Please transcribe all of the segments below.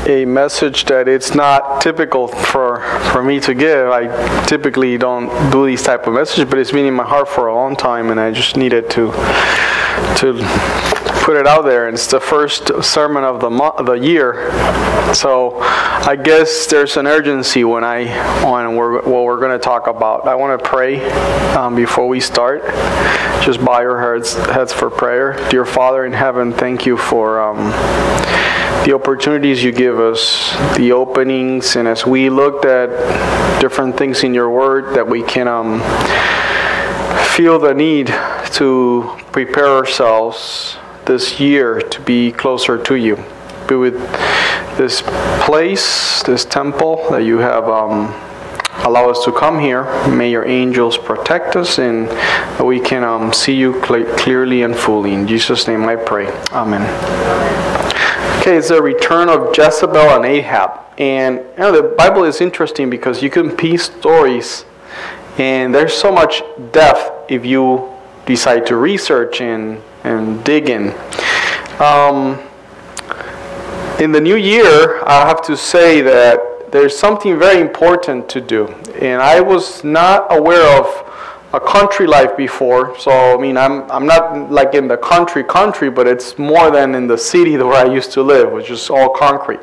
a message that it's not typical for me to give. I typically don't do these type of messages, but it's been in my heart for a long time, and I just needed to put it out there. And it's the first sermon of the year, so I guess there's an urgency when what we're going to talk about. I want to pray before we start. Just bow your heads for prayer. Dear Father in heaven, thank you for the opportunities you give us, the openings, and as we looked at different things in your word, that we can feel the need to prepare ourselves this year to be closer to you. Be with this place, this temple that you have allow us to come here. May your angels protect us, and that we can see you clearly and fully. In Jesus' name I pray. Amen. Okay, it's the return of Jezebel and Ahab. And the Bible is interesting because you can piece stories, and there's so much depth if you decide to research and dig in. In the new year, I have to say that there's something very important to do. And I was not aware of a country life before. So, I mean, I'm not like in the country, but it's more than in the city where I used to live, which is all concrete.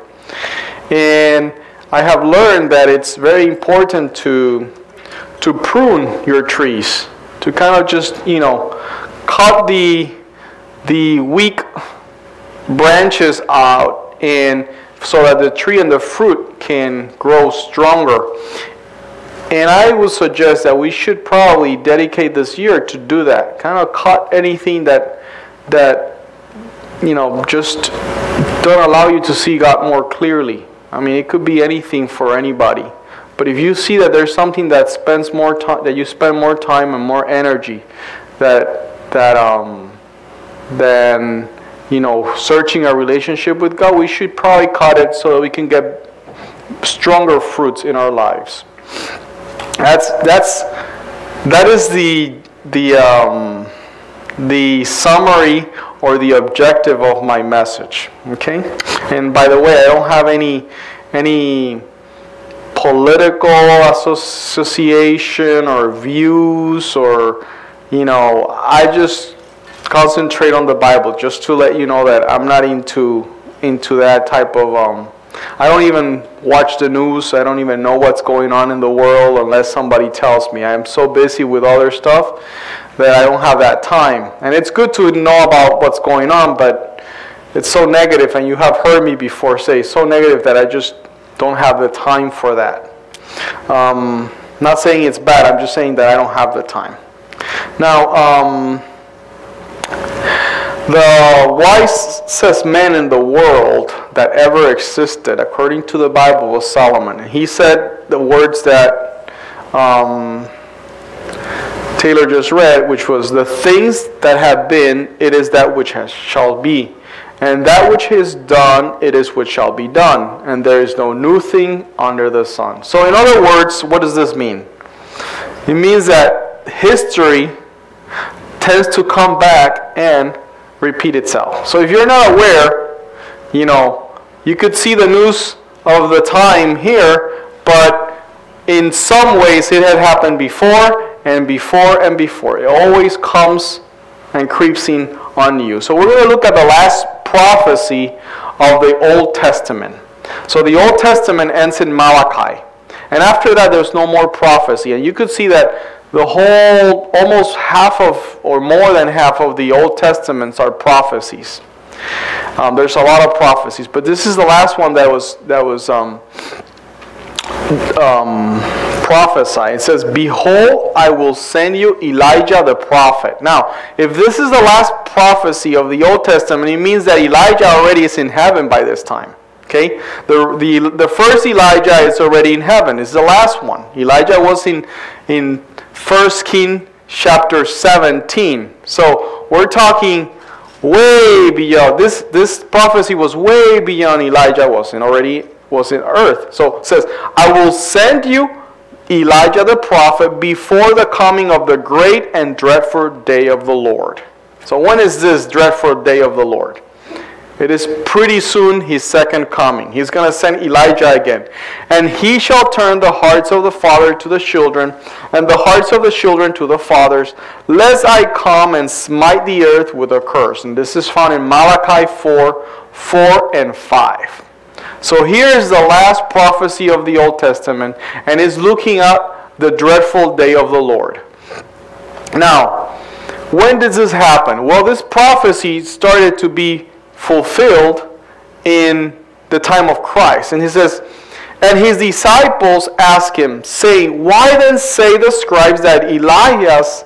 And I have learned that it's very important to prune your trees, to kind of just, cut the weak branches out, and so that the tree and the fruit can grow stronger. And I would suggest that we should probably dedicate this year to do that. Kind of cut anything that just don't allow you to see God more clearly. I mean, it could be anything for anybody. But if you see that there's something that spends more time, that you spend more time and more energy, than searching a relationship with God, we should probably cut it so that we can get stronger fruits in our lives. That is the summary or the objective of my message. Okay, and by the way, I don't have any political association or views, or I just concentrate on the Bible, just to let you know that I'm not into that type of I don't even watch the news. I don't even know what's going on in the world unless somebody tells me. I'm so busy with other stuff that I don't have that time. And it's good to know about what's going on, but it's so negative, and you have heard me before say so negative that I just don't have the time for that. Not saying it's bad, I'm just saying that I don't have the time. Now, the wisest man in the world that ever existed, according to the Bible, was Solomon. And he said the words that Taylor just read, which was, "The things that have been, it is that which shall be. And that which is done, it is which shall be done. And there is no new thing under the sun." So in other words, what does this mean? It means that history tends to come back and repeat itself. So if you're not aware, you could see the news of the time here, but in some ways it had happened before and before and before. It always comes and creeps in on you. So we're going to look at the last prophecy of the Old Testament. So the Old Testament ends in Malachi. And after that, there's no more prophecy. And you could see that the whole, almost half of, or more than half of the Old Testaments are prophecies. There's a lot of prophecies, but this is the last one that was prophesied. It says, "Behold, I will send you Elijah the prophet." Now, if this is the last prophecy of the Old Testament, it means that Elijah already is in heaven by this time. Okay, the first Elijah is already in heaven. It's the last one. Elijah was in 1 Kings chapter 17. So we're talking way beyond. This prophecy was way beyond Elijah was in earth. So it says, "I will send you Elijah the prophet before the coming of the great and dreadful day of the Lord." So when is this dreadful day of the Lord? It is pretty soon his second coming. He's going to send Elijah again. And he shall turn the hearts of the father to the children, and the hearts of the children to the fathers, lest I come and smite the earth with a curse. And this is found in Malachi 4 and 5. So here is the last prophecy of the Old Testament, and is looking at the dreadful day of the Lord. Now, when did this happen? Well, this prophecy started to be fulfilled in the time of Christ. And he says, and his disciples asked him, saying, why then say the scribes that Elias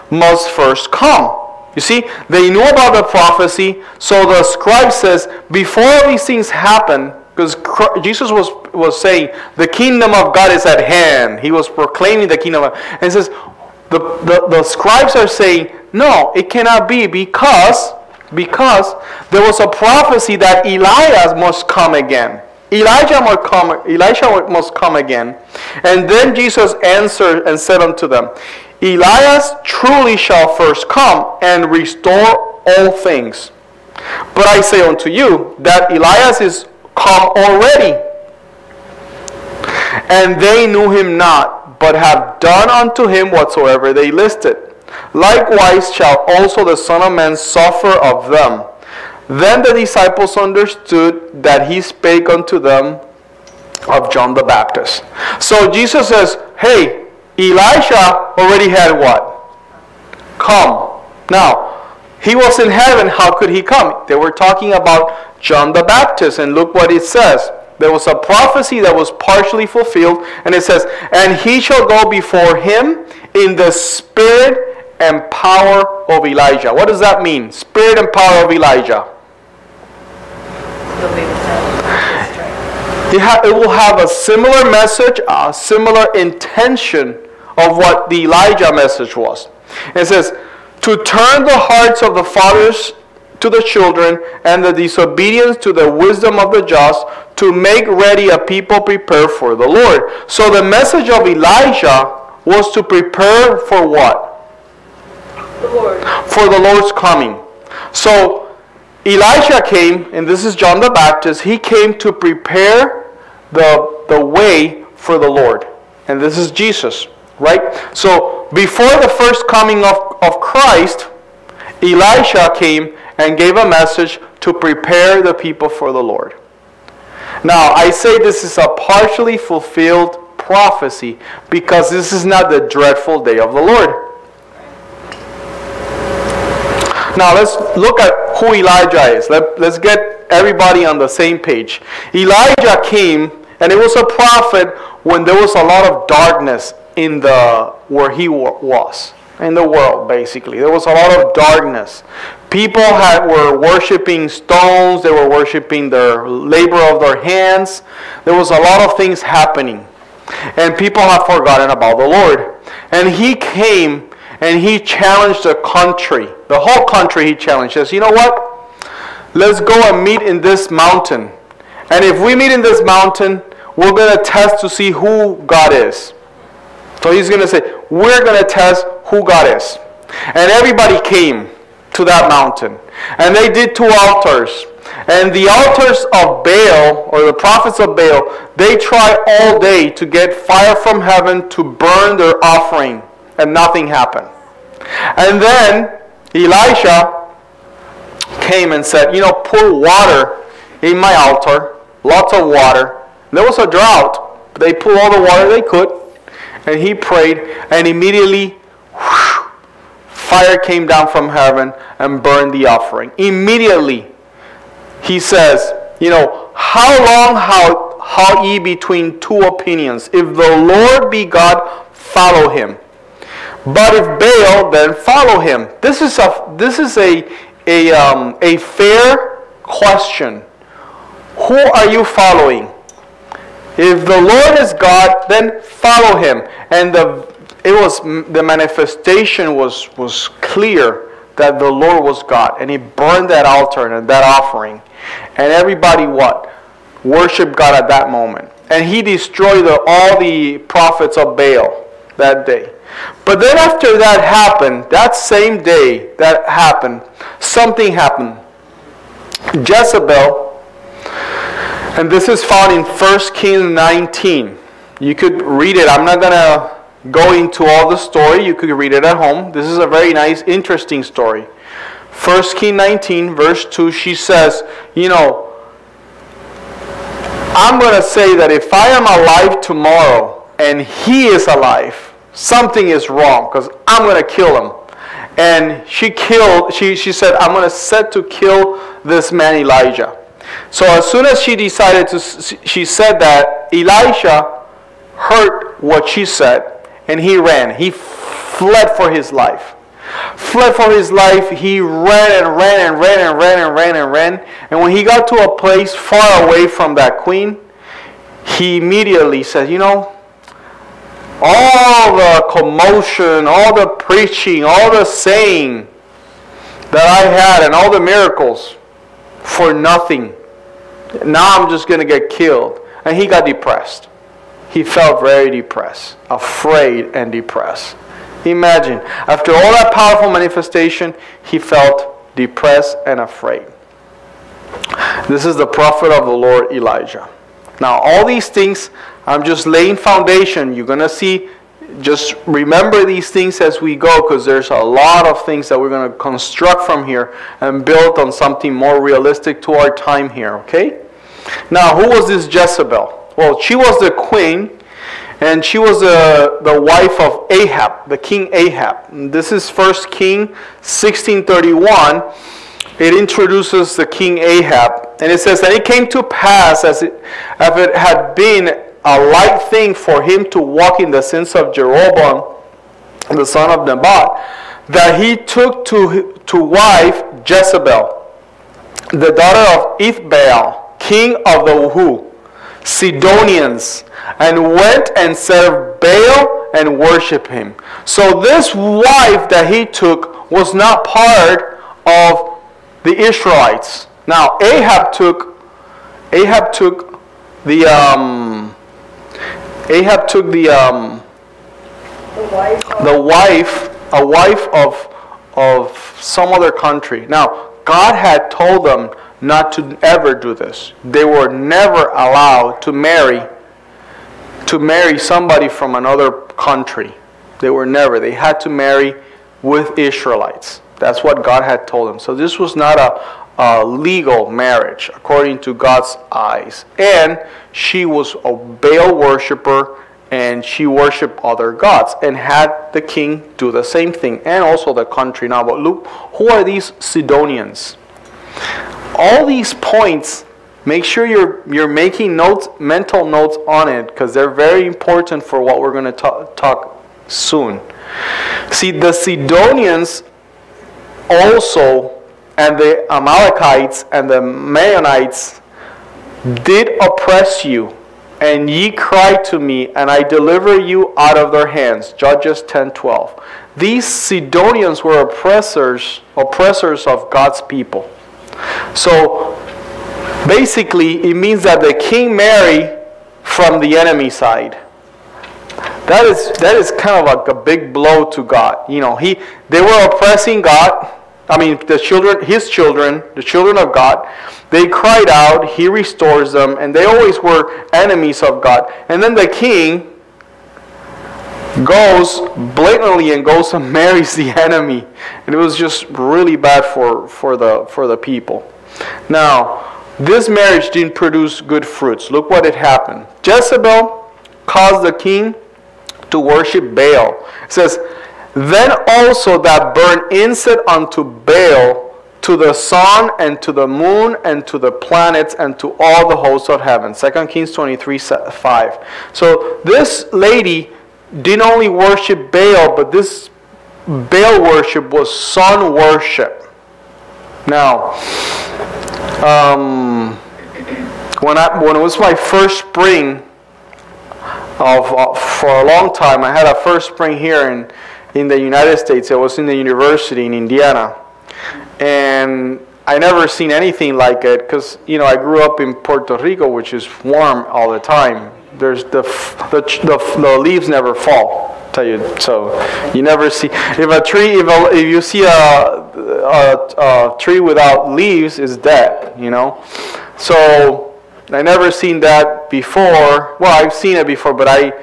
must first come? You see, they knew about the prophecy, so the scribe says, before these things happen, because Jesus was saying, the kingdom of God is at hand. He was proclaiming the kingdom of God. And it says, the scribes are saying, no, it cannot be because there was a prophecy that Elias must come again. Elisha must come again. And then Jesus answered and said unto them, Elias truly shall first come and restore all things. But I say unto you that Elias is come already, and they knew him not, but have done unto him whatsoever they listed. Likewise shall also the Son of Man suffer of them. Then the disciples understood that he spake unto them of John the Baptist. So Jesus says, hey, Elisha already had what? Come. Now, he was in heaven. How could he come? They were talking about John the Baptist. And look what it says. There was a prophecy that was partially fulfilled. And it says, and he shall go before him in the spirit and power of Elijah. What does that mean? Spirit and power of Elijah. It will have a similar message, a similar intention of what the Elijah message was. It says, to turn the hearts of the fathers to the children, and the disobedience to the wisdom of the just, to make ready a people prepared for the Lord. So the message of Elijah was to prepare for what? The Lord. For the Lord's coming. So Elijah came, and this is John the Baptist. He came to prepare the way for the Lord. And this is Jesus, right? So before the first coming of Christ, Elisha came and gave a message to prepare the people for the Lord. Now, I say this is a partially fulfilled prophecy because this is not the dreadful day of the Lord. Now, let's look at who Elijah is. Let's get everybody on the same page. Elijah came, and it was a prophet when there was a lot of darkness in where he was. In the world, basically. There was a lot of darkness. People were worshiping stones. They were worshiping their labor of their hands. There was a lot of things happening. And people have forgotten about the Lord. And he came and he challenged the country. The whole country he challenged. He says, you know what? Let's go and meet in this mountain. And if we meet in this mountain, we're going to test to see who God is. So he's going to say, we're going to test who God is. And everybody came to that mountain. And they did 2 altars. And the altars of Baal, or the prophets of Baal, they tried all day to get fire from heaven to burn their offering. And nothing happened. And then Elisha came and said, you know, pour water in my altar. Lots of water. There was a drought. They poured all the water they could. And he prayed, and immediately fire came down from heaven and burned the offering. Immediately, he says, you know, how long halt ye between 2 opinions? If the Lord be God, follow him. But if Baal, then follow him. This is a fair question. Who are you following? If the Lord is God, then follow him. And the manifestation was clear that the Lord was God. And he burned that altar and that offering. And everybody what? Worshiped God at that moment. And he destroyed all the prophets of Baal that day. But then after that happened, that same day that happened, something happened. Jezebel, and this is found in 1 Kings 19. You could read it. I'm not going to go into all the story. You could read it at home. This is a very nice, interesting story. 1 Kings 19, verse 2, she says, I'm going to say that if I am alive tomorrow and he is alive, something is wrong because I'm going to kill him. And she said, I'm going to set to kill this man Elijah. So as soon as she said that, Elijah heard what she said and he ran. He fled for his life. He ran and ran and ran and ran and ran and ran. And when he got to a place far away from that queen, he immediately said, all the commotion, all the preaching, all the saying that I had and all the miracles for nothing. Now I'm just going to get killed. And he got depressed. He felt very depressed, afraid and depressed. Imagine, after all that powerful manifestation, he felt depressed and afraid. This is the prophet of the Lord, Elijah. Now, all these things, I'm just laying foundation. You're going to see, just remember these things as we go, because there's a lot of things that we're going to construct from here and build on something more realistic to our time here, okay? Now, who was this Jezebel? Well, she was the queen, and she was the wife of Ahab, the king Ahab. And this is 1 Kings 16:31. It introduces the king Ahab. And it says, and it came to pass, as it had been a light thing for him to walk in the sins of Jeroboam, the son of Nebat, that he took to wife Jezebel, the daughter of Ethbaal, king of the Sidonians, and went and served Baal and worshipped him. So this wife that he took was not part of the Israelites. Now Ahab took the wife of some other country. Now God had told them not to ever do this. They were never allowed to marry somebody from another country. They had to marry with Israelites. That's what God had told them. So this was not a legal marriage according to God's eyes. And she was a Baal worshiper, and she worshipped other gods, and had the king do the same thing, and also the country. Now, but look, who are these Sidonians? All these points, make sure you're making notes, mental notes on it, because they're very important for what we're going to talk soon. See, the Sidonians also, and the Amalekites and the Maonites did oppress you, and ye cried to me, and I deliver you out of their hands. Judges 10:12. These Sidonians were oppressors of God's people. So basically, it means that the king married from the enemy side. That is kind of like a big blow to God. They were oppressing God. I mean, his children, the children of God. They cried out, he restores them, and they always were enemies of God. And then the king goes blatantly and goes and marries the enemy. And it was just really bad for the people. Now, this marriage didn't produce good fruits. Look what had happened. Jezebel caused the king to worship Baal. It says, then also that burned incense unto Baal, to the sun and to the moon and to the planets and to all the hosts of heaven. 2 Kings 23:5. So this lady didn't only worship Baal, but this Baal worship was sun worship. Now, when it was my first spring for a long time, I had a first spring here in the United States. I was in the university in Indiana, and I never seen anything like it, because I grew up in Puerto Rico, which is warm all the time. There's the leaves never fall. Tell you. So you never see if you see a tree without leaves, is dead. You know. So I never seen that before. Well, I've seen it before, but I,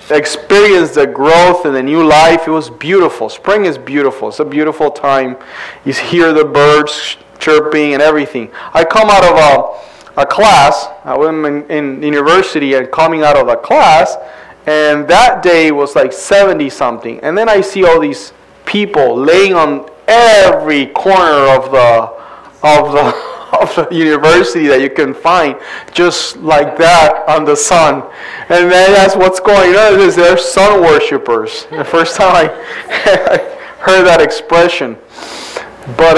experienced the growth and the new life. It was beautiful. Spring is beautiful. It's a beautiful time. You hear the birds chirping and everything. I come out of a class. I was in university and coming out of a class. And that day was like 70 something. And then I see all these people laying on every corner of the university that you can find, just like that on the sun. And then that's what's going on, is they're sun worshippers. The first time I heard that expression. But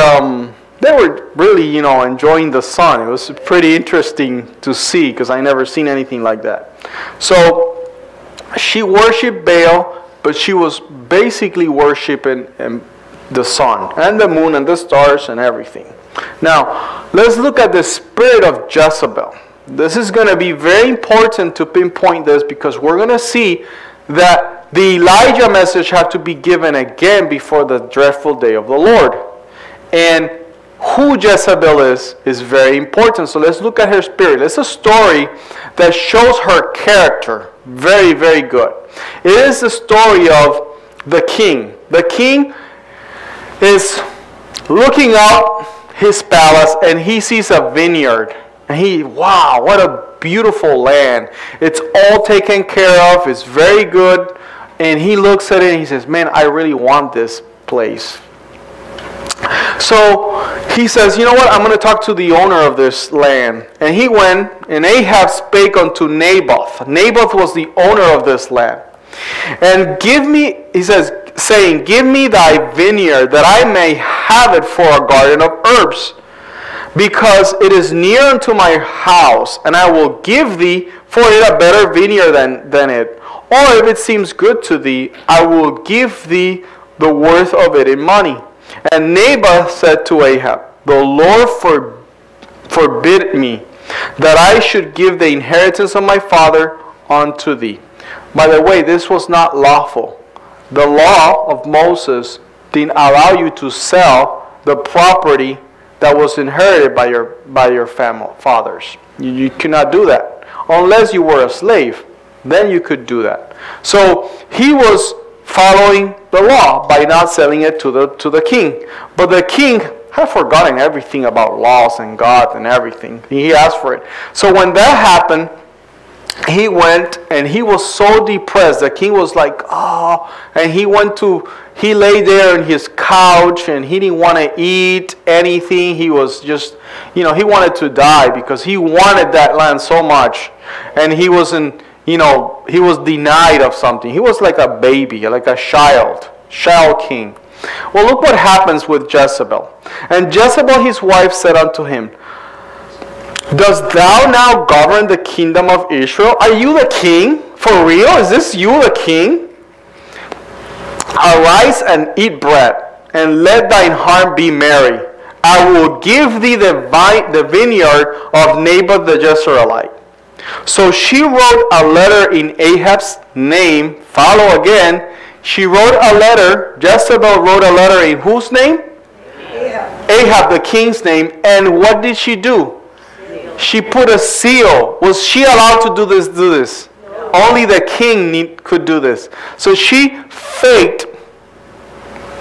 they were really, enjoying the sun. It was pretty interesting to see, because I never seen anything like that. So she worshipped Baal, but she was basically worshiping the sun and the moon and the stars and everything. Now, let's look at the spirit of Jezebel. This is going to be very important to pinpoint this, because we're going to see that the Elijah message had to be given again before the dreadful day of the Lord. And who Jezebel is very important. So let's look at her spirit. It's a story that shows her character. Very, very good. It is the story of the king. The king is looking out his palace and he sees a vineyard. And wow, what a beautiful land. It's all taken care of. It's very good. And he looks at it and he says, man, I really want this place. So he says, you know what, I'm going to talk to the owner of this land. And he went, and Ahab spake unto Naboth. Naboth was the owner of this land. And give me, he says, saying, give me thy vineyard, that I may have it for a garden of herbs, because it is near unto my house, and I will give thee for it a better vineyard than it. Or if it seems good to thee, I will give thee the worth of it in money. And Naboth said to Ahab, the Lord forbid me that I should give the inheritance of my father unto thee. By the way, this was not lawful. The law of Moses didn't allow you to sell the property that was inherited by your fathers. You cannot do that. Unless you were a slave, then you could do that. So he was following the law by not selling it to the king. But the king had forgotten everything about laws and God and everything. He asked for it. So when that happened, he went and he was so depressed. The king was like, oh, and he lay there on his couch and he didn't want to eat anything. He was just, he wanted to die because he wanted that land so much. And he wasn't, he was denied of something. He was like a baby, like a child king. Well, look what happens with Jezebel. And Jezebel his wife said unto him, dost thou now govern the kingdom of Israel? Are you the king? For real? Is this you the king? Arise and eat bread, and let thine heart be merry. I will give thee the vineyard of Naboth the Jezreelite. So she wrote a letter in Ahab's name. Follow again. She wrote a letter. Jezebel wrote a letter in whose name? Ahab, the king's name. And what did she do? She put a seal. Was she allowed to do this? No. Only the king could do this. So she faked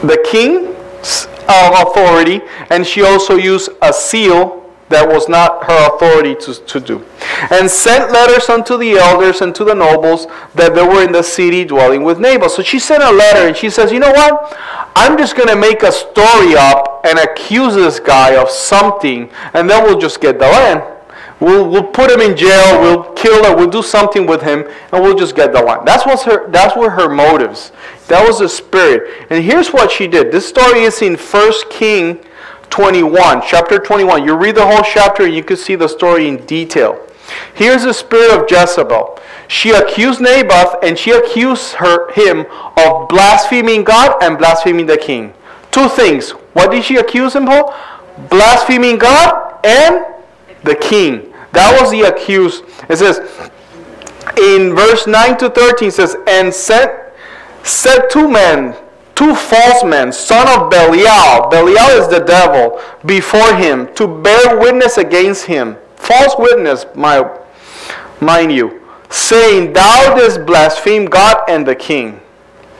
the king's authority, and she also used a seal that was not her authority to do. And sent letters unto the elders and to the nobles that they were in the city dwelling with Naboth. So she sent a letter and she says, you know what? I'm just going to make a story up and accuse this guy of something, and then we'll just get the land. We'll put him in jail, we'll kill him, we'll do something with him, and we'll just get the land. That's were her motives. That was the spirit. And here's what she did. This story is in 1 Kings 21, chapter 21. You read the whole chapter and you can see the story in detail. Here's the spirit of Jezebel. She accused Naboth and she accused him of blaspheming God and blaspheming the king. Two things. What did she accuse him of? Blaspheming God and the king. That was the accuse. It says, in verse 9 to 13 says, and set two false men, son of Belial. Belial is the devil, before him, to bear witness against him. False witness, mind you, saying, thou didst blaspheme God and the king.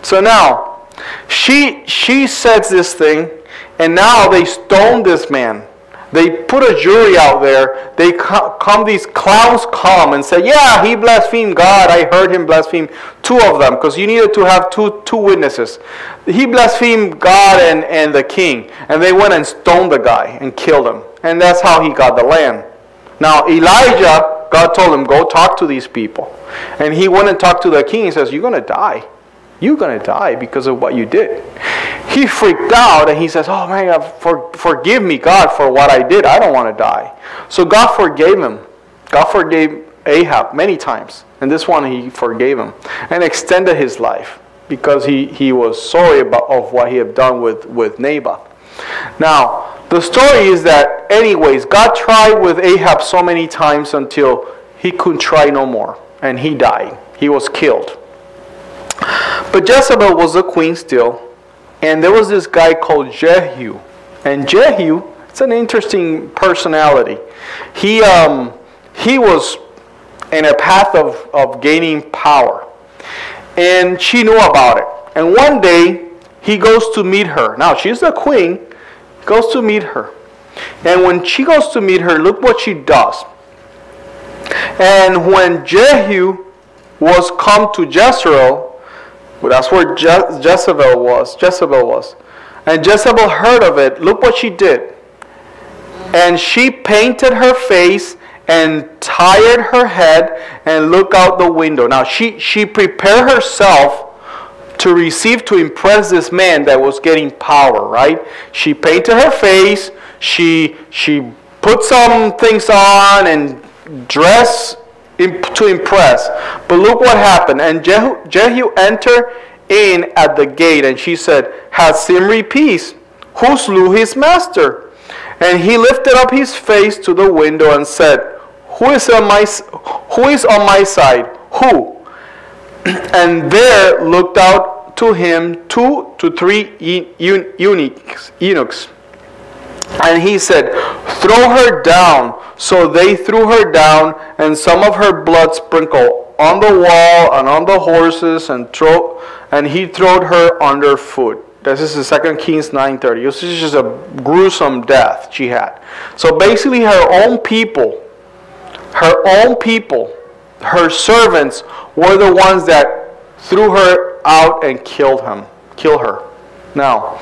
So now, she says this thing, and now they stone this man. They put a jury out there. They these clowns come and say, yeah, he blasphemed God. I heard him blaspheme. Two of them, because you needed to have two witnesses. He blasphemed God and the king. And they went and stoned the guy and killed him. And that's how he got the land. Now, Elijah, God told him, go talk to these people. And he went and talked to the king. He says, you're going to die. You're going to die because of what you did. He freaked out and he says, oh my God, forgive me, God, for what I did. I don't want to die. So God forgave him. God forgave Ahab many times. And this one he forgave him and extended his life because he was sorry of what he had done with Naboth. Now, the story is that anyways, God tried with Ahab so many times until he couldn't try no more. And he died. He was killed. But Jezebel was the queen still, and there was this guy called Jehu. And Jehu, it's an interesting personality. He was in a path of gaining power, and she knew about it. And one day, he goes to meet her. Now, she's the queen. He goes to meet her. And when she goes to meet her, look what she does. And when Jehu was come to Jezreel, that's where Jezebel was. And Jezebel heard of it. Look what she did. And she painted her face and tied her head and looked out the window. Now, she prepared herself to impress this man that was getting power, right? She painted her face. She put some things on and dressed to impress. But look what happened. And Jehu entered in at the gate, and she said, hath Zimri peace? Who slew his master? And he lifted up his face to the window and said, Who is on my side? Who? And there looked out to him 2 to 3 eunuchs. And he said, throw her down. So they threw her down, and some of her blood sprinkled on the wall and on the horses, and he throwed her underfoot. This is 2 Kings 9:30. This is just a gruesome death she had. So basically her own people, her servants were the ones that threw her out and kill her. Now,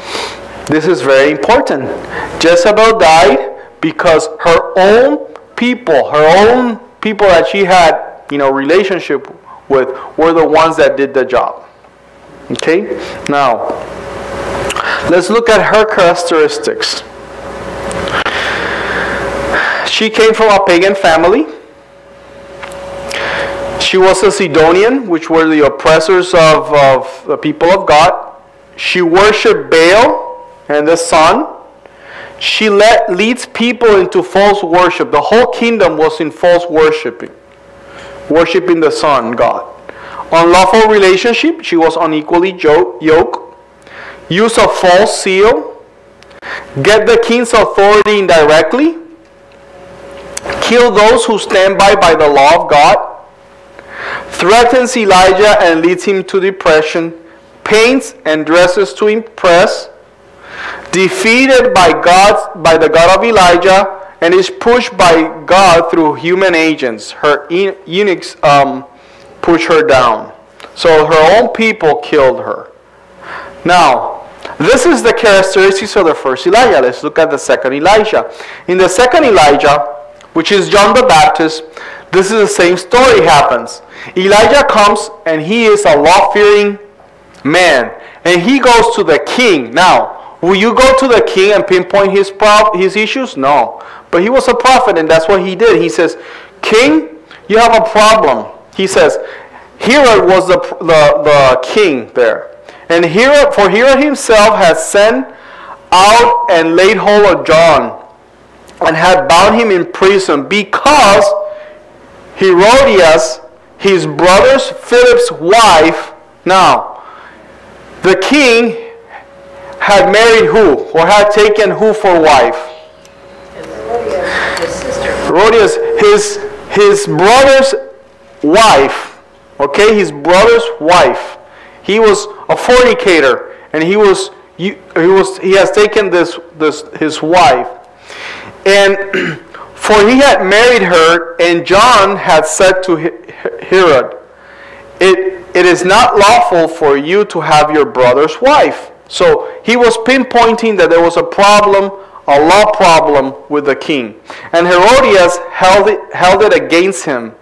this is very important. Jezebel died because her own people that she had, relationship with, were the ones that did the job. Okay? Now, let's look at her characteristics. She came from a pagan family. She was a Sidonian, which were the oppressors of the people of God. She worshipped Baal and the sun. She leads people into false worship. The whole kingdom was in false worshiping the sun, God. Unlawful relationship, she was unequally yoked. Use of false seal. Get the king's authority indirectly. Kill those who stand by the law of God. Threatens Elijah and leads him to depression. Paints and dresses to impress. Defeated by the God of Elijah, and is pushed by God through human agents. Her eunuchs push her down. So her own people killed her. Now, this is the characteristics of the first Elijah. Let's look at the second Elijah. In the second Elijah, which is John the Baptist, this is the same story happens. Elijah comes, and he is a law-fearing man. And he goes to the king. Now, will you go to the king and pinpoint his issues? No. But he was a prophet, and that's what he did. He says, King, you have a problem. He says, Herod was the king there. And Herod himself has sent out and laid hold of John, and had bound him in prison, because Herodias, his brother's Philip's wife. Now, the king had married who? Or had taken who for wife? Herodias, his brother's wife. Okay, his brother's wife. He was a fornicator, and he has taken this his wife, and for he had married her, and John had said to Herod, it is not lawful for you to have your brother's wife. So he was pinpointing that there was a problem, a law problem with the king. And Herodias held it against him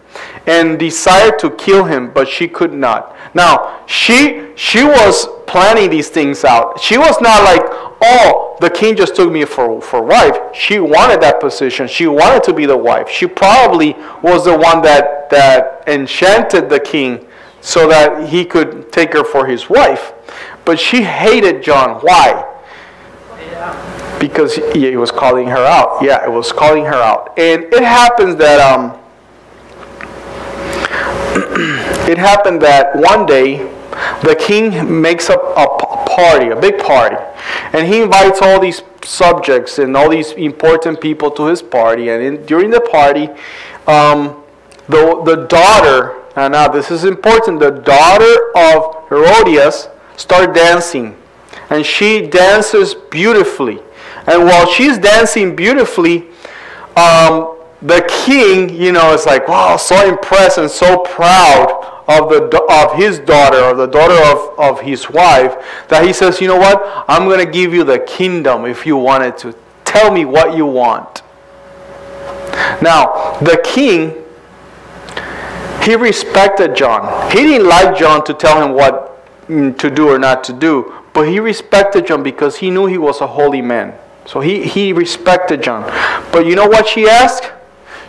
and desired to kill him, but she could not. Now, she was planning these things out. She was not like, oh, the king just took me for wife. She wanted that position. She wanted to be the wife. She probably was the one that enchanted the king so that he could take her for his wife. But she hated John. Why? Because he was calling her out. Yeah, it was calling her out. And it happens that one day the king makes up a party, a big party, and he invites all these subjects and all these important people to his party. And during the party, the daughter, and now this is important, the daughter of Herodias started dancing, and she dances beautifully. And while she's dancing beautifully, the king, is like, wow, so impressed and so proud of his daughter, or the daughter of his wife, that he says, you know what? I'm going to give you the kingdom if you wanted to. Tell me what you want. Now, the king, he respected John. He didn't like John to tell him what to do or not to do, but he respected John because he knew he was a holy man. So he respected John. But you know what she asked?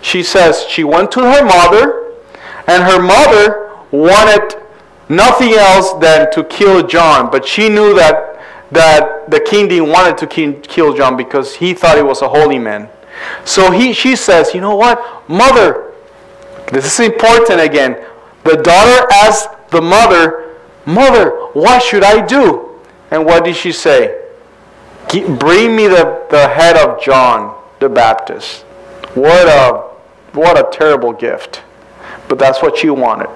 She says she went to her mother, and her mother wanted nothing else than to kill John. But she knew that the king didn't want to kill John because he thought he was a holy man. So she says, you know what, mother, this is important again. The daughter asked the mother, mother, what should I do? And what did she say? Bring me the head of John the Baptist. What a terrible gift. But that's what she wanted.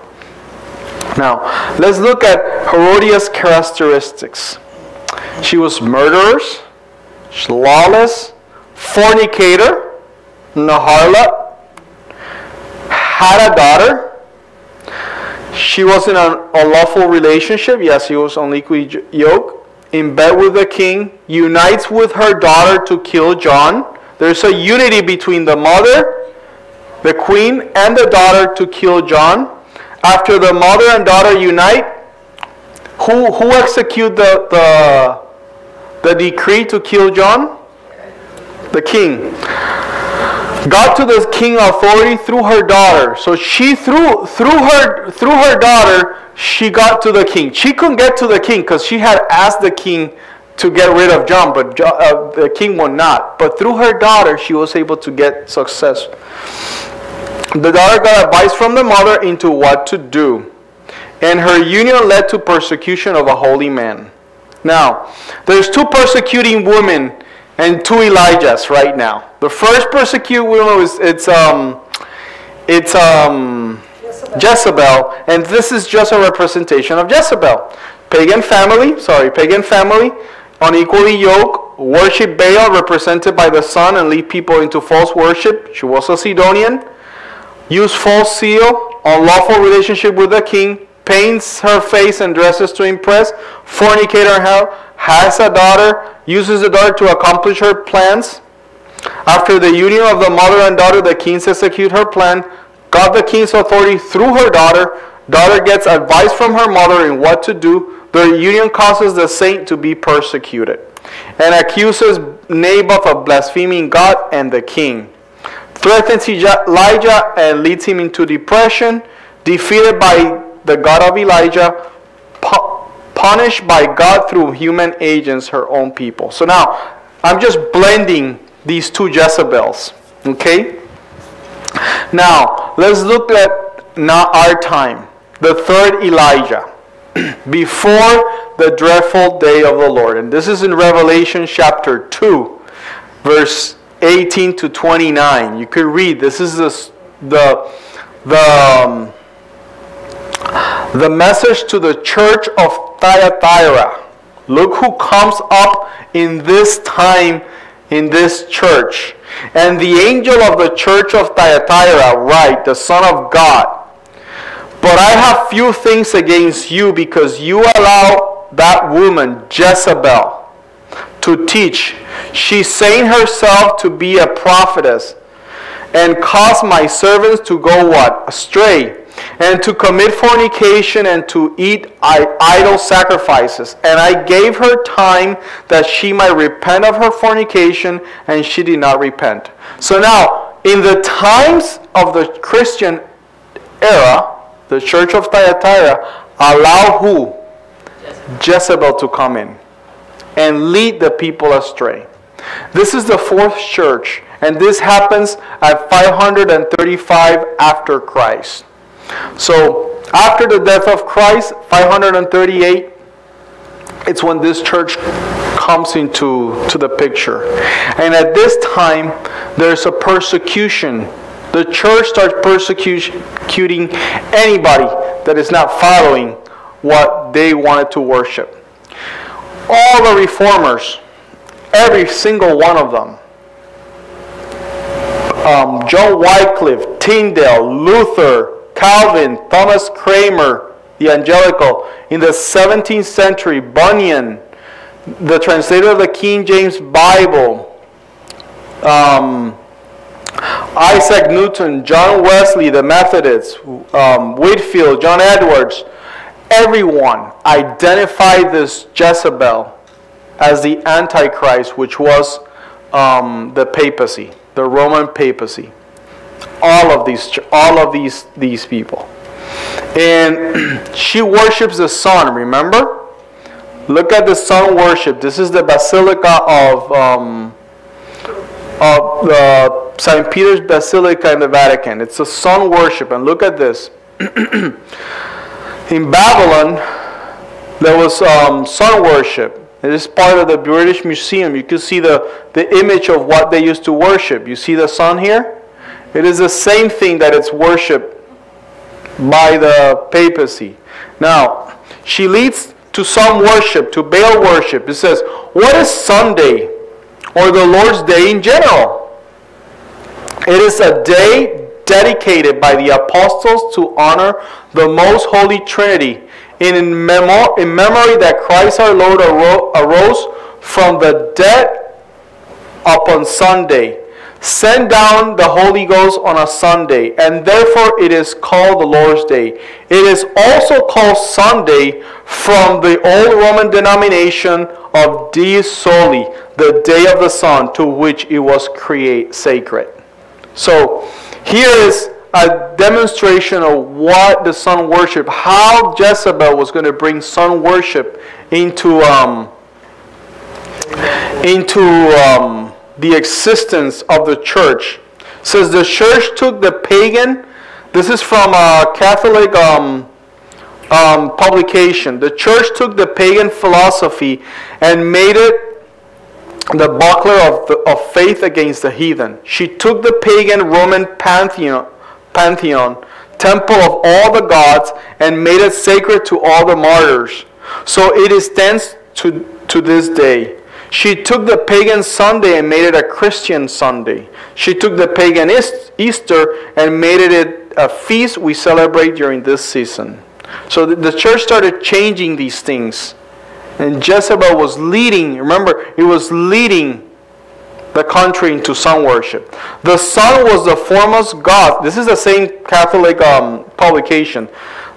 Now, let's look at Herodias' characteristics. She was murderous, lawless, fornicator, and a harlot, had a daughter. She was in an unlawful relationship. Yes, she was unequally yoked. In bed with the king, unites with her daughter to kill John. There's a unity between the mother, the queen, and the daughter to kill John. After the mother and daughter unite, who execute the decree to kill John? The king. Got to the king authority through her daughter. So she through her daughter, she got to the king. She couldn't get to the king because she had asked the king to get rid of John, but the king would not. But through her daughter, she was able to get success. The daughter got advice from the mother into what to do, and her union led to persecution of a holy man. Now, there's two persecuting women and two Elijahs right now. The first persecuted woman was Jezebel, and this is just a representation of Jezebel. Pagan family, unequally yoked, worship Baal, represented by the sun, and lead people into false worship. She was a Sidonian. Used false seal, unlawful relationship with the king, paints her face and dresses to impress, fornicator has a daughter, uses the daughter to accomplish her plans. After the union of the mother and daughter, the king execute her plan, got the king's authority through her daughter. Daughter gets advice from her mother in what to do. The union causes the saint to be persecuted, and accuses Naboth of blaspheming God and the king. Threatens Elijah and leads him into depression. Defeated by the God of Elijah, punished by God through human agents, her own people. So now, I'm just blending these two Jezebels. Okay? Now, let's look at not our time, the third Elijah, before the dreadful day of the Lord. And this is in Revelation chapter 2, verse 18 to 29. You could read. This is the message to the church of Thyatira. Look who comes up in this time in this church. And the angel of the church of Thyatira write, the Son of God, but I have few things against you, because you allow that woman Jezebel to teach. She's saying herself to be a prophetess, and cause my servants to go what? Astray, and to commit fornication, and to eat idol sacrifices. And I gave her time that she might repent of her fornication, and she did not repent. So now, in the times of the Christian era, the church of Thyatira allowed who? Jezebel to come in and lead the people astray. This is the fourth church, and this happens at 535 after Christ. So after the death of Christ, 538, it's when this church comes into the picture. And at this time, there's a persecution. The church starts persecuting anybody that is not following what they wanted to worship. All the reformers, every single one of them, John Wycliffe, Tyndale, Luther, Calvin, Thomas Cranmer, the Evangelical, in the 17th century, Bunyan, the translator of the King James Bible, Isaac Newton, John Wesley, the Methodists, Whitefield, John Edwards, everyone identified this Jezebel as the Antichrist, which was the papacy, the Roman papacy. All of these people. And she worships the sun, remember? Look at the sun worship. This is the Basilica of the St. Peter's Basilica in the Vatican. It's a sun worship. And look at this. In Babylon, there was sun worship. It is part of the British Museum. You can see the image of what they used to worship. You see the sun here? It is the same thing that it's worshipped by the papacy. Now, she leads to sun worship, to Baal worship. It says, what is Sunday, or the Lord's Day in general? It is a day dedicated by the apostles to honor the most holy Trinity, in memory that Christ our Lord arose from the dead upon Sunday, sent down the Holy Ghost on a Sunday, and therefore it is called the Lord's Day. It is also called Sunday from the old Roman denomination of Dies Soli, the day of the sun, to which it was sacred. So here is a demonstration of what the sun worship, how Jezebel was going to bring sun worship into the existence of the church. It says the church took the pagan, this is from a Catholic publication. The church took the pagan philosophy and made it the buckler of faith against the heathen. She took the pagan Roman pantheon, temple of all the gods, and made it sacred to all the martyrs. So it stands to this day. She took the pagan Sunday and made it a Christian Sunday. She took the pagan Easter and made it a feast we celebrate during this season. So the church started changing these things. And Jezebel was leading, remember, it was leading the country into sun worship. The sun was the foremost god. This is the same Catholic publication.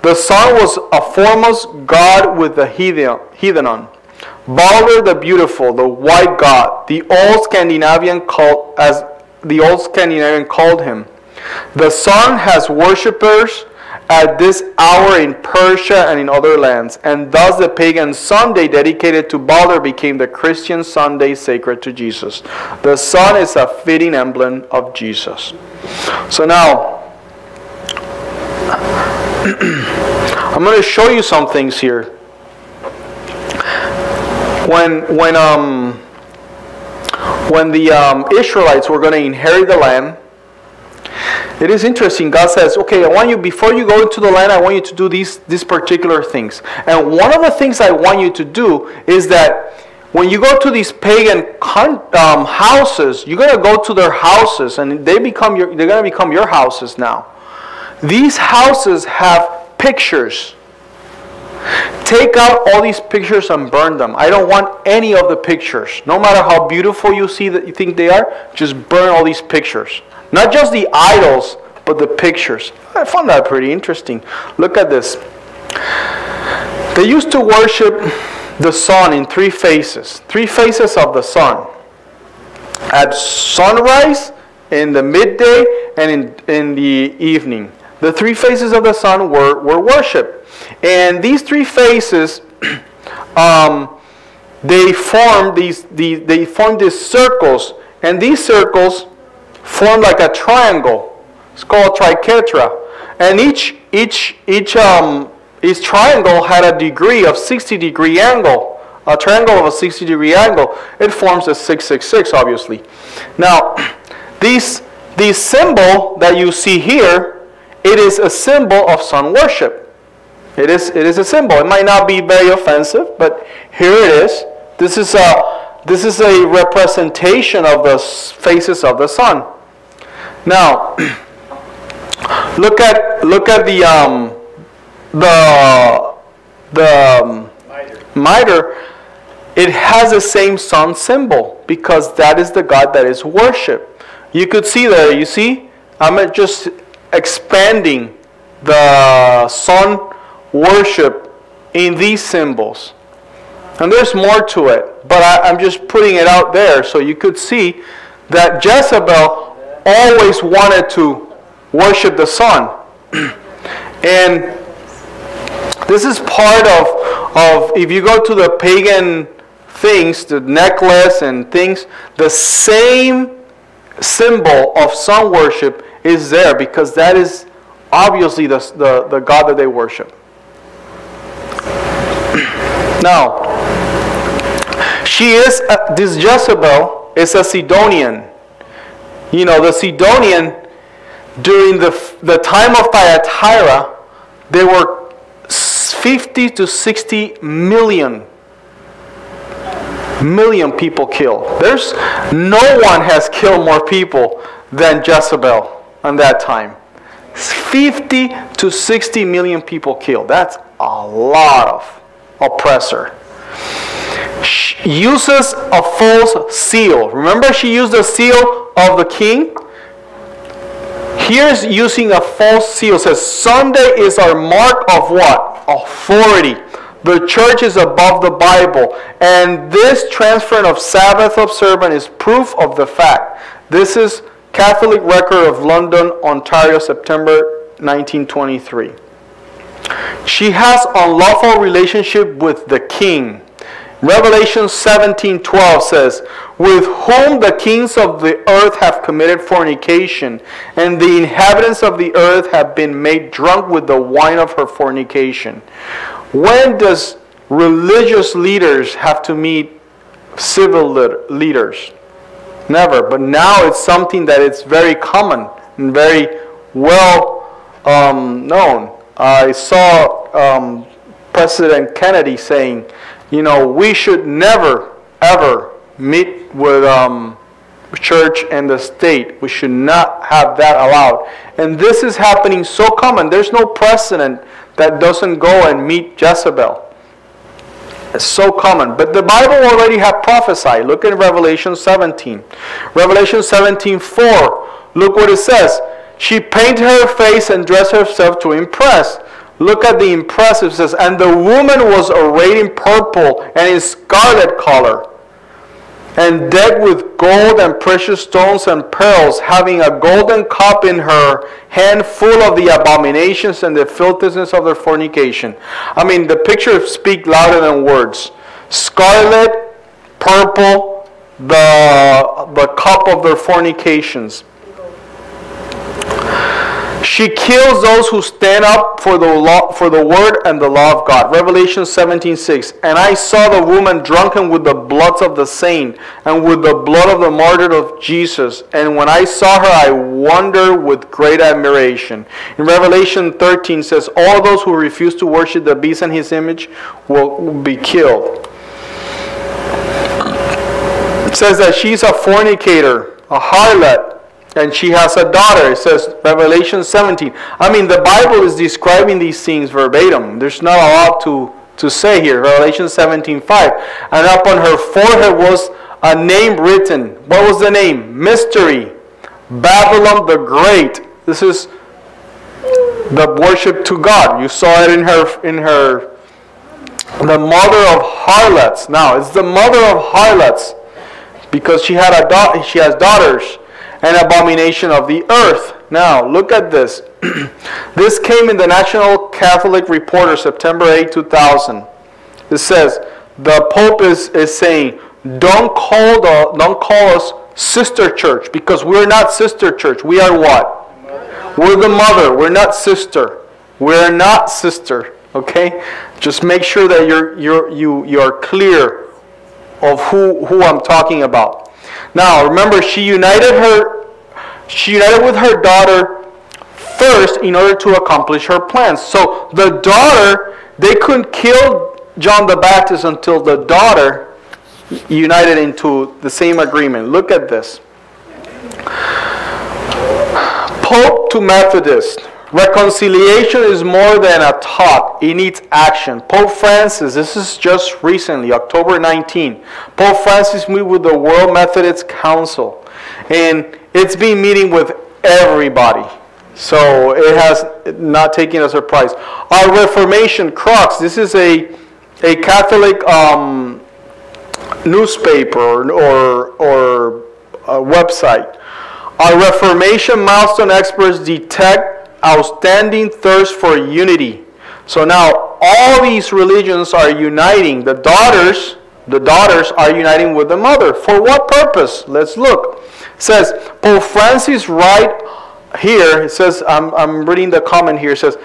The sun was a foremost god with the heathen. Balder the Beautiful, the white god, the old Scandinavian called him. The sun has worshippers at this hour in Persia and in other lands, and thus the pagan Sunday dedicated to Balder became the Christian Sunday sacred to Jesus. The sun is a fitting emblem of Jesus. So now, I'm going to show you some things here. When the Israelites were going to inherit the land, it is interesting. God says, okay, I want you, before you go into the land, I want you to do these particular things. And one of the things I want you to do is that when you go to these pagan houses, you're going to go to their houses, and they're going to become your houses now. These houses have pictures. Take out all these pictures and burn them. I don't want any of the pictures. No matter how beautiful you see that you think they are, just burn all these pictures. Not just the idols, but the pictures. I found that pretty interesting. Look at this. They used to worship the sun in three phases. Three phases of the sun. At sunrise, in the midday, and in the evening. The three phases of the sun were worship. And these three phases, they formed these circles. And these circles formed like a triangle. It's called triquetra. And each triangle had a degree of 60-degree angle. A triangle of a 60-degree angle. It forms a 666, obviously. Now, this symbol that you see here, it is a symbol of sun worship. It is a symbol. It might not be very offensive, but here it is. This is a representation of the phases of the sun. Now, look at the mitre. It has the same sun symbol because that is the God that is worshipped. You could see there. You see, I'm just expanding the sun worship in these symbols. And there's more to it, but I'm just putting it out there so you could see that Jezebel always wanted to worship the sun. And this is part of if you go to the pagan things, the necklace and things, the same symbol of sun worship is there because that is obviously the God that they worship. Now, this Jezebel is a Sidonian. You know, the Sidonian, during the time of Thyatira, there were 50 to 60 million people killed. There's no one has killed more people than Jezebel in that time. 50 to 60 million people killed. That's a lot of oppressor. She uses a false seal. Remember, she used the seal of the king? Here's using a false seal. It says Sunday is our mark of what? Authority. The church is above the Bible. And this transfer of Sabbath observance is proof of the fact. This is Catholic Record of London, Ontario, September 1923. She has unlawful relationship with the king. Revelation 17:12 says, with whom the kings of the earth have committed fornication, and the inhabitants of the earth have been made drunk with the wine of her fornication. When does religious leaders have to meet civil leaders? Never. But now it's something that it's very common and very well known. I saw President Kennedy saying, you know, we should never, ever meet with church and the state. We should not have that allowed. And this is happening so common. There's no precedent that doesn't go and meet Jezebel. It's so common. But the Bible already had prophesied. Look at Revelation 17. Revelation 17:4. Look what it says. She painted her face and dressed herself to impress. Look at the impressive. It says, and the woman was arrayed in purple and in scarlet color, and decked with gold and precious stones and pearls, having a golden cup in her hand full of the abominations and the filthiness of their fornication. I mean, the picture speaks louder than words. Scarlet, purple, the cup of their fornications. She kills those who stand up for the law, for the word and the law of God. Revelation 17:6. And I saw the woman drunken with the blood of the saint and with the blood of the martyr of Jesus. And when I saw her, I wondered with great admiration. In Revelation 13 says, all those who refuse to worship the beast and his image will be killed. It says that she's a fornicator, a harlot, and she has a daughter. It says, Revelation 17. I mean, the Bible is describing these things verbatim. There's not a lot to say here. Revelation 17:5. And upon her forehead was a name written. What was the name? Mystery. Babylon the Great. This is the worship to God. You saw it in her the mother of harlots. Now, it's the mother of harlots because she has daughters. An abomination of the earth. Now, look at this. This came in the National Catholic Reporter, September 8, 2000. It says, the Pope is saying, don't call us sister church, because we're not sister church. We are what? We're the mother. We're not sister. We're not sister. Okay? Just make sure that you're clear of who I'm talking about. Now, remember, she united with her daughter first in order to accomplish her plans. So the daughter, they couldn't kill John the Baptist until the daughter united into the same agreement. Look at this. Pope to Methodist. Reconciliation is more than a thought. It needs action. Pope Francis, this is just recently, October 19. Pope Francis met with the World Methodist Council. And it's been meeting with everybody. So it has not taken a surprise. Our Reformation Crux, this is a Catholic newspaper or a website. Our Reformation milestone experts detect outstanding thirst for unity. So now all these religions are uniting. The daughters are uniting with the mother. For what purpose? Let's look. It says, Pope Francis right here, it says, I'm reading the comment here, it says,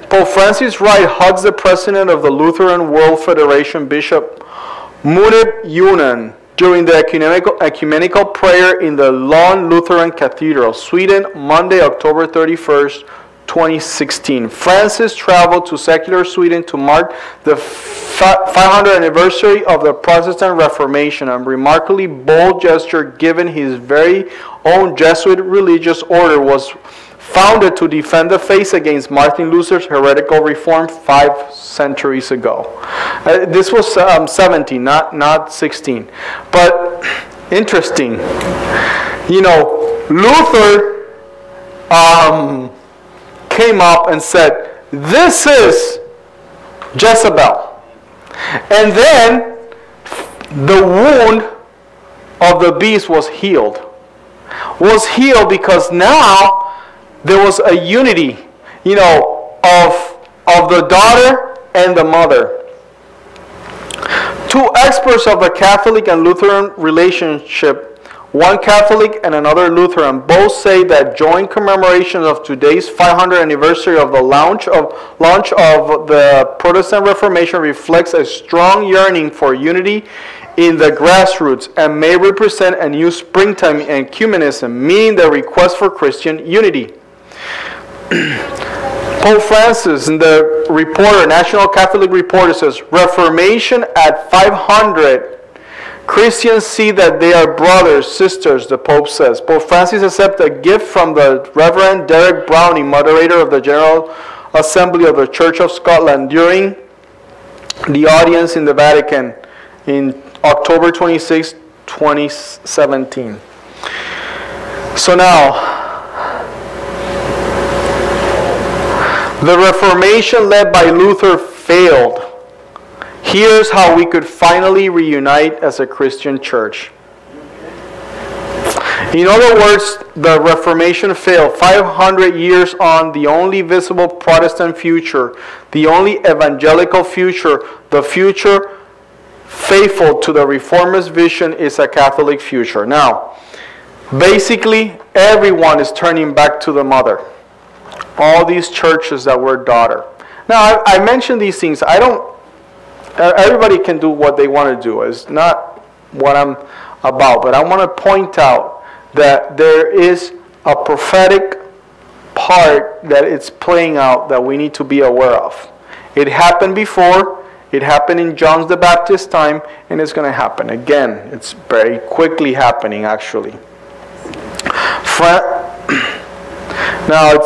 Pope Francis Wright hugs the president of the Lutheran World Federation, Bishop Munib Yunan, during the ecumenical prayer in the Lund Lutheran Cathedral, Sweden, Monday, October 31st, 2016. Francis traveled to secular Sweden to mark the 500th anniversary of the Protestant Reformation, a remarkably bold gesture given his very own Jesuit religious order was founded to defend the faith against Martin Luther's heretical reform 5 centuries ago. This was 17, not 16. But interesting. You know, Luther came up and said, this is Jezebel. And then the wound of the beast was healed. Was healed because now there was a unity, you know, of the daughter and the mother. Two experts of the Catholic and Lutheran relationship, one Catholic and another Lutheran, both say that joint commemoration of today's 500th anniversary of the launch of the Protestant Reformation reflects a strong yearning for unity in the grassroots and may represent a new springtime in ecumenism, meaning the request for Christian unity. Pope Francis in the Reporter, National Catholic Reporter, says, Reformation at 500, Christians see that they are brothers, sisters, the Pope says. Pope Francis accepted a gift from the Reverend Derek Browning, moderator of the General Assembly of the Church of Scotland, during the audience in the Vatican in October 26, 2017. So now, the Reformation led by Luther failed. Here's how we could finally reunite as a Christian church. In other words, the Reformation failed. 500 years on, the only visible Protestant future, the only evangelical future, the future faithful to the Reformist vision is a Catholic future. Now, basically, everyone is turning back to the mother. all these churches that were daughter. Now, I mentioned these things. Everybody can do what they want to do. It's not what I'm about. But I want to point out that there is a prophetic part that it's playing out that we need to be aware of. It happened before. It happened in John the Baptist's time, and it's going to happen again. It's very quickly happening, actually. Now,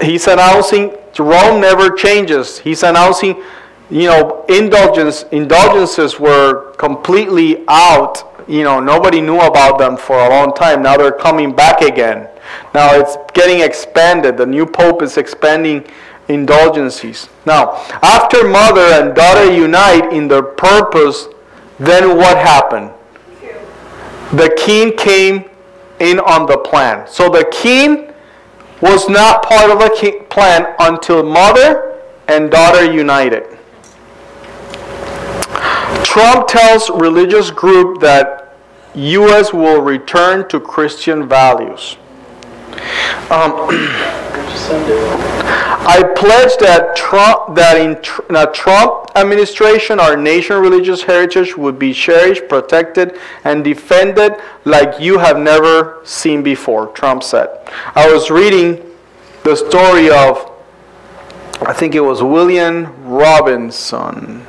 he's announcing, Rome never changes. He's announcing, indulgences were completely out. Nobody knew about them for a long time. Now they're coming back again. Now it's getting expanded. The new pope is expanding indulgences. Now, after mother and daughter unite in their purpose, then what happened? The king came in on the plan. So the king was not part of the plan until mother and daughter united. Trump tells religious group that U.S. will return to Christian values. I pledge that in the Trump administration, our nation's religious heritage would be cherished, protected, and defended like you have never seen before, Trump said. I was reading the story of, I think it was William Robinson.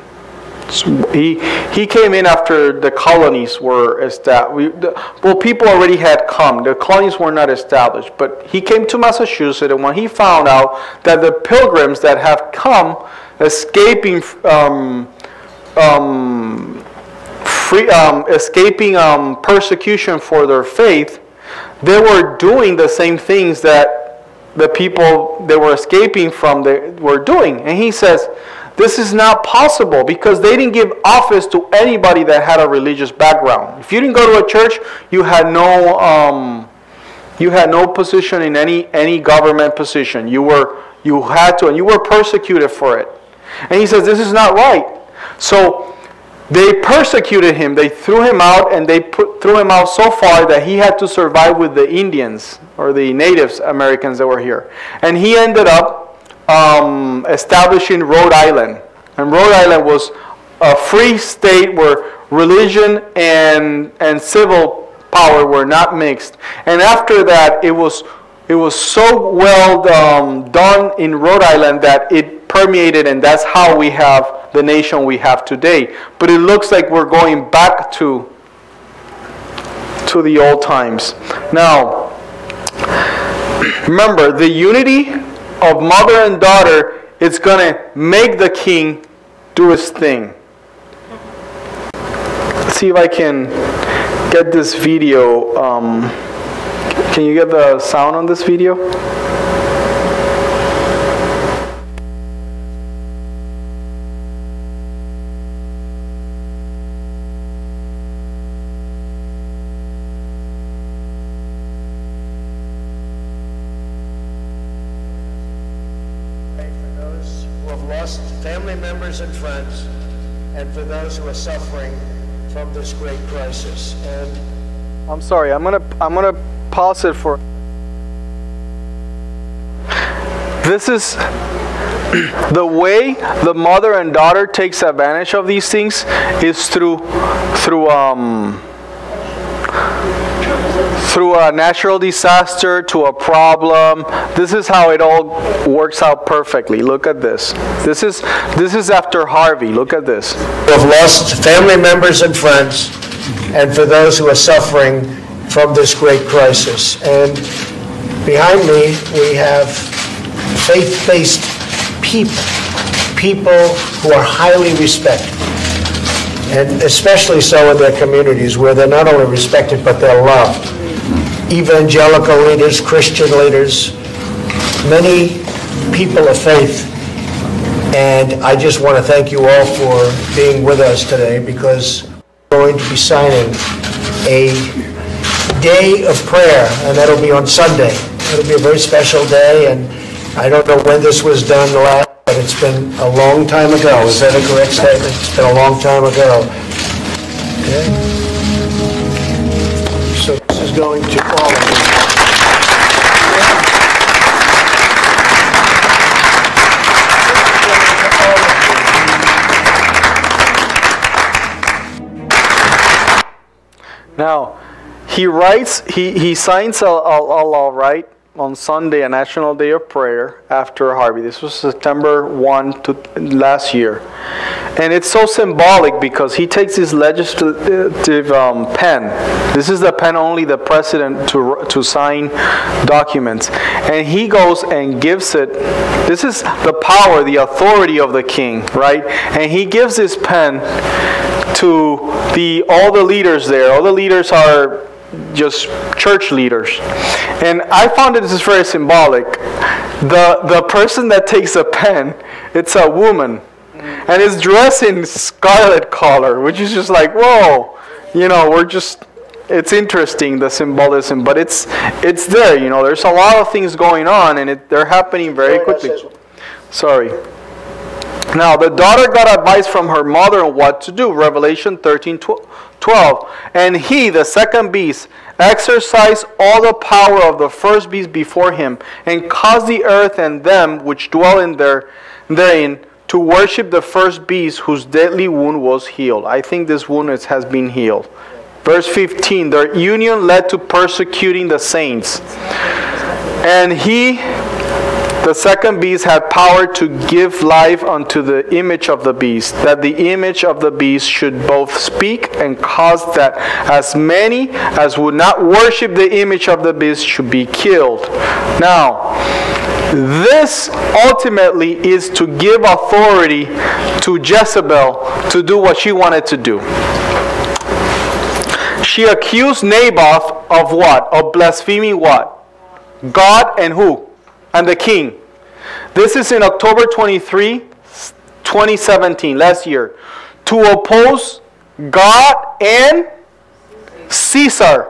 He came in after the colonies were established. Well, people already had come. The colonies were not established. But he came to Massachusetts, and when he found out that the pilgrims that have come, escaping persecution for their faith, they were doing the same things that the people they were escaping from were doing. And he says, this is not possible because they didn't give office to anybody that had a religious background. If you didn't go to a church, you had no position in any government position. You had to, and you were persecuted for it. And he says this is not right. So they persecuted him. They threw him out, and they threw him out so far that he had to survive with the Indians or the Native Americans that were here. And he ended up establishing Rhode Island. And Rhode Island was a free state where religion and civil power were not mixed. And after that, it was so well done in Rhode Island that it permeated, and that's how we have the nation we have today. But it looks like we're going back to the old times. Now, remember, the unity of mother and daughter, it's going to make the king do his thing. Let's see if I can get this video. Can you get the sound on this video? Family members and friends, and for those who are suffering from this great crisis. And I'm sorry, I'm gonna pause it for. This is the way the mother and daughter takes advantage of these things is through a natural disaster to a problem. This is how it all works out perfectly. Look at this. This is after Harvey. Look at this. Who have lost family members and friends, and for those who are suffering from this great crisis. And behind me, we have faith-based people who are highly respected, and especially so in their communities where they're not only respected, but they're loved. Evangelical leaders, Christian leaders, many people of faith. And I just want to thank you all for being with us today, because we're going to be signing a day of prayer, and that'll be on Sunday. It'll be a very special day, and I don't know when this was done last, but it's been a long time ago. Is that a correct statement? It's been a long time ago. Okay. So this is going to all of you. Now, he signs a law, right, on Sunday, a National Day of Prayer after Harvey. This was September 1 to last year. And it's so symbolic because he takes his legislative pen. This is the pen only the president to sign documents. And he goes and gives it. This is the power, the authority of the king, right? And he gives his pen to all the leaders there. All the leaders are just church leaders. And I found this is very symbolic. The person that takes a pen, it's a woman. And is dressed in scarlet color, which is just like, whoa. You know, it's interesting, the symbolism. But it's there, you know. There's a lot of things going on, and they're happening very quickly. Sorry. Now, the daughter got advice from her mother on what to do. Revelation 13:12. And he, the second beast, exercised all the power of the first beast before him, and caused the earth and them which dwell therein to worship the first beast, whose deadly wound was healed. I think this wound has been healed. Verse 15. Their union led to persecuting the saints. And he, the second beast, had power to give life unto the image of the beast, that the image of the beast should both speak and cause that as many as would not worship the image of the beast should be killed. Now, this ultimately is to give authority to Jezebel to do what she wanted to do. She accused Naboth of what? Of blaspheming what? God and who? And the king. This is in October 23, 2017, last year. To oppose God and Caesar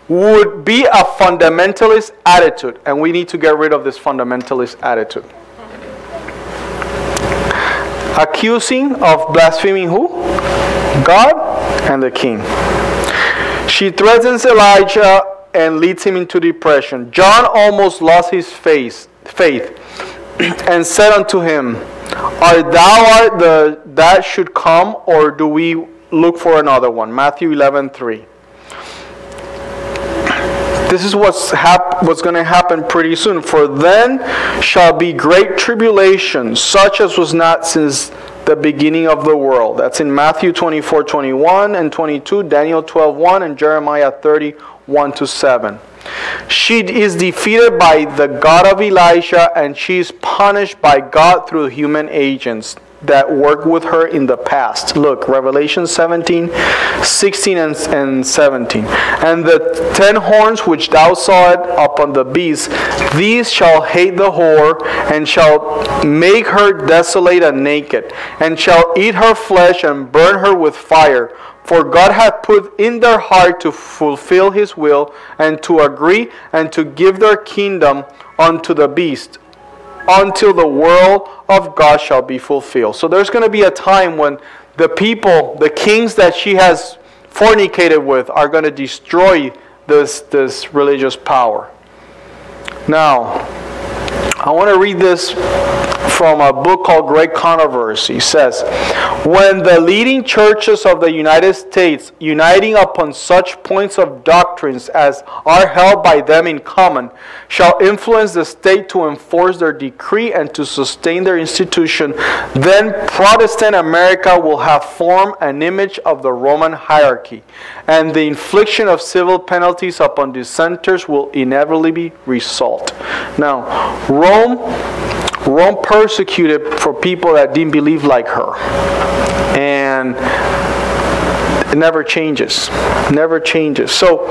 would be a fundamentalist attitude. And we need to get rid of this fundamentalist attitude. Accusing of blaspheming who? God and the king. She threatens Elijah and leads him into depression. John almost lost his faith and said unto him, Art thou that should come, or do we look for another one? Matthew 11:3. This is what's going to happen pretty soon. For then shall be great tribulation, such as was not since the beginning of the world. That's in Matthew 24:21 and 22, Daniel 12:1, and Jeremiah 30:1-7. She is defeated by the God of Elijah, and she is punished by God through human agents that worked with her in the past. Look, Revelation 17, 16 and 17. And the 10 horns which thou sawest upon the beast, these shall hate the whore, and shall make her desolate and naked, and shall eat her flesh and burn her with fire. For God hath put in their heart to fulfill his will, and to agree, and to give their kingdom unto the beast, until the world of God shall be fulfilled. So there's going to be a time when the people, the kings that she has fornicated with, are going to destroy this religious power. Now, I want to read this from a book called Great Controversy. It says, when the leading churches of the United States, uniting upon such points of doctrines as are held by them in common, shall influence the state to enforce their decree and to sustain their institution, then Protestant America will have formed an image of the Roman hierarchy, and the infliction of civil penalties upon dissenters will inevitably result. Now, Rome persecuted for people that didn't believe like her. And it never changes. Never changes. So,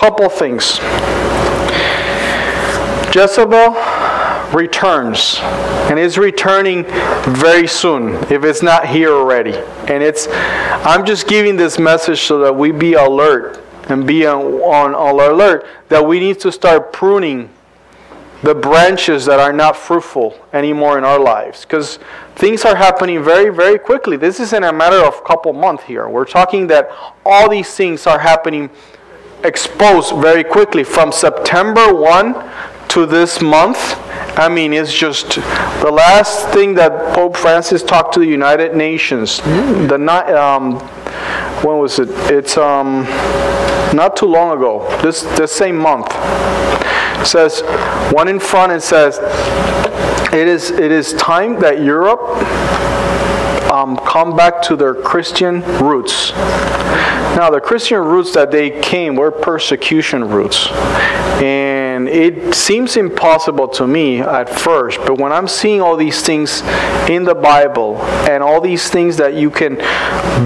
couple things. Jezebel returns, and is returning very soon, if it's not here already. And I'm just giving this message so that we be alert and be on alert that we need to start pruning the branches that are not fruitful anymore in our lives, because things are happening very, very quickly. This isn't a matter of a couple months here. We're talking that all these things are happening exposed very quickly from September 1 to this month. I mean, it's just the last thing that Pope Francis talked to the United Nations. when was it? It's not too long ago. This same month. It says, one in front, it says, it is time that Europe come back to their Christian roots. Now, the Christian roots that they came were persecution roots. And it seems impossible to me at first, but when I'm seeing all these things in the Bible and all these things that you can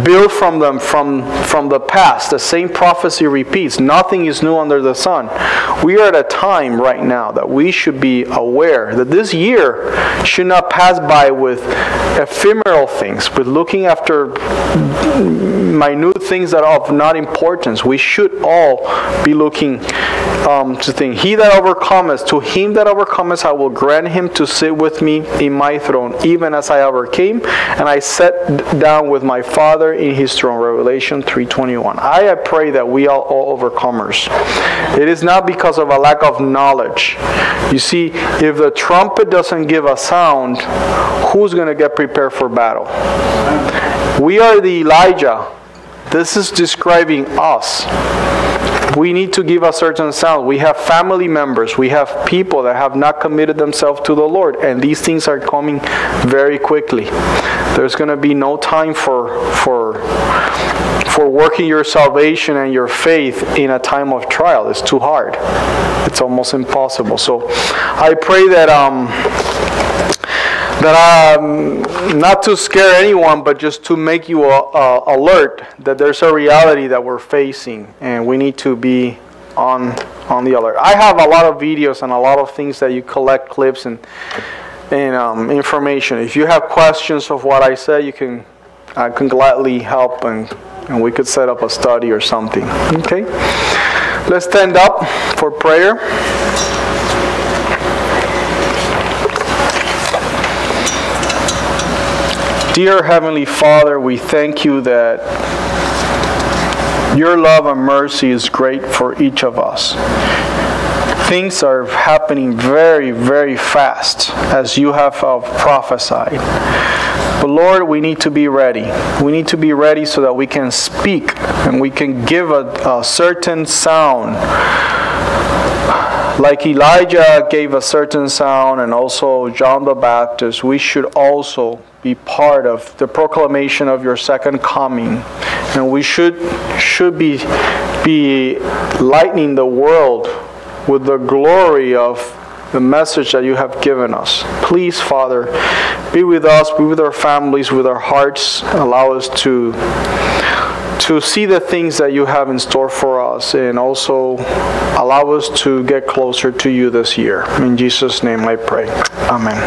build from them from the past, the same prophecy repeats. Nothing is new under the sun. We are at a time right now that we should be aware that this year should not pass by with ephemeral things, with looking after minute things that are of not importance. We should all be looking to think, he that overcometh, to him that overcometh, I will grant him to sit with me in my throne, even as I overcame, and I sat down with my Father in his throne. Revelation 3:21. I pray that we are all overcomers. It is not because of a lack of knowledge. You see, if the trumpet doesn't give a sound, who's going to get prepared for battle? We are the Elijah. This is describing us. We need to give a certain sound. We have family members. We have people that have not committed themselves to the Lord. And these things are coming very quickly. There's going to be no time for working your salvation and your faith in a time of trial. It's too hard. It's almost impossible. So I pray that not to scare anyone, but just to make you alert that there's a reality that we're facing, and we need to be on the alert. I have a lot of videos and a lot of things that you collect clips and information. If you have questions of what I said, I can gladly help, and we could set up a study or something. Okay, let's stand up for prayer. Dear Heavenly Father, we thank you that your love and mercy is great for each of us. Things are happening very, very fast, as you have prophesied. But Lord, we need to be ready. We need to be ready so that we can speak and we can give a certain sound. Like Elijah gave a certain sound, and also John the Baptist, we should also be part of the proclamation of your second coming. And we should be lightening the world with the glory of the message that you have given us. Please, Father, be with us, be with our families, with our hearts. Allow us to see the things that you have in store for us, and also allow us to get closer to you this year. In Jesus' name I pray. Amen.